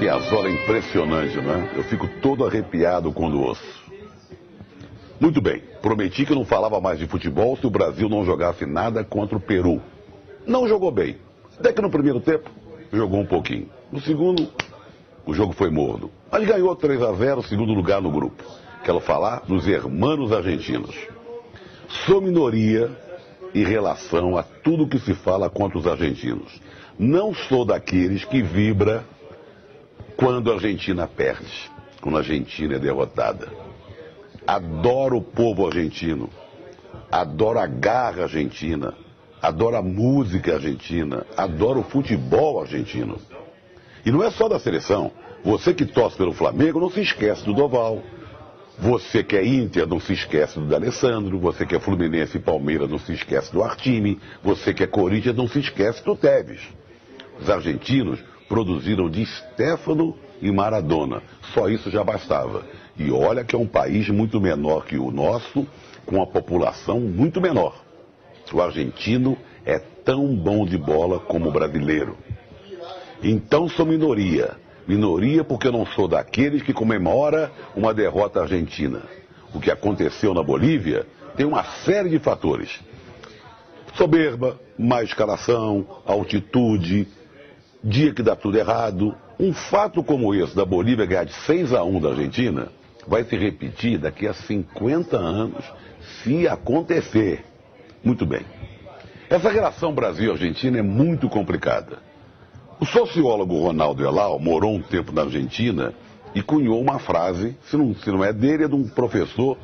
Piazzolla é impressionante, né? Eu fico todo arrepiado quando ouço. Muito bem, prometi que não falava mais de futebol se o Brasil não jogasse nada contra o Peru. Não jogou bem. Até que no primeiro tempo, jogou um pouquinho. No segundo, o jogo foi morno. Mas ganhou 3-0, segundo lugar no grupo. Quero falar dos hermanos argentinos. Sou minoria em relação a tudo que se fala contra os argentinos. Não sou daqueles que vibra quando a Argentina perde, quando a Argentina é derrotada. Adoro o povo argentino, adoro a garra argentina, adoro a música argentina, adoro o futebol argentino. E não é só da seleção. Você que torce pelo Flamengo não se esquece do Doval. Você que é Inter não se esquece do D'Alessandro. Você que é Fluminense e Palmeiras não se esquece do Artime. Você que é Corinthians não se esquece do Tevez. Os argentinos produziram de Stéfano e Maradona. Só isso já bastava. E olha que é um país muito menor que o nosso, com a população muito menor. O argentino é tão bom de bola como o brasileiro. Então sou minoria. Minoria porque eu não sou daqueles que comemora uma derrota argentina. O que aconteceu na Bolívia tem uma série de fatores. Soberba, má escalação, altitude, dia que dá tudo errado. Um fato como esse da Bolívia ganhar de 6-1 da Argentina vai se repetir daqui a 50 anos, se acontecer. Muito bem. Essa relação Brasil-Argentina é muito complicada. O sociólogo Ronaldo Elal morou um tempo na Argentina e cunhou uma frase, se não é dele, é de um professor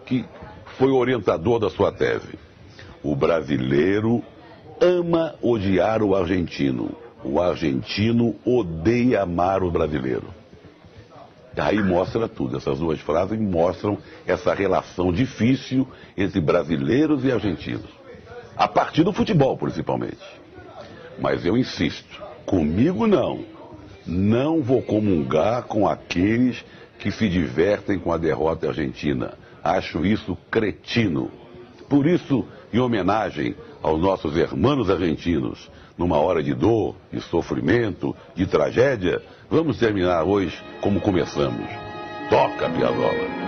que foi orientador da sua tese. O brasileiro ama odiar o argentino. O argentino odeia amar o brasileiro. Aí mostra tudo. Essas duas frases mostram essa relação difícil entre brasileiros e argentinos. A partir do futebol, principalmente. Mas eu insisto, comigo não. Não vou comungar com aqueles que se divertem com a derrota argentina. Acho isso cretino. Por isso, em homenagem aos nossos hermanos argentinos, numa hora de dor, de sofrimento, de tragédia, vamos terminar hoje como começamos. Toca, Piazzolla!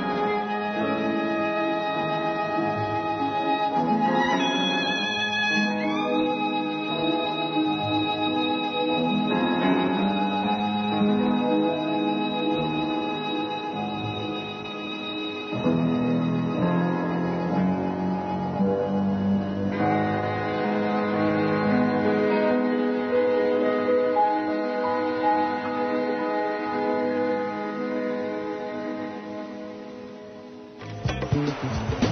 Thank you.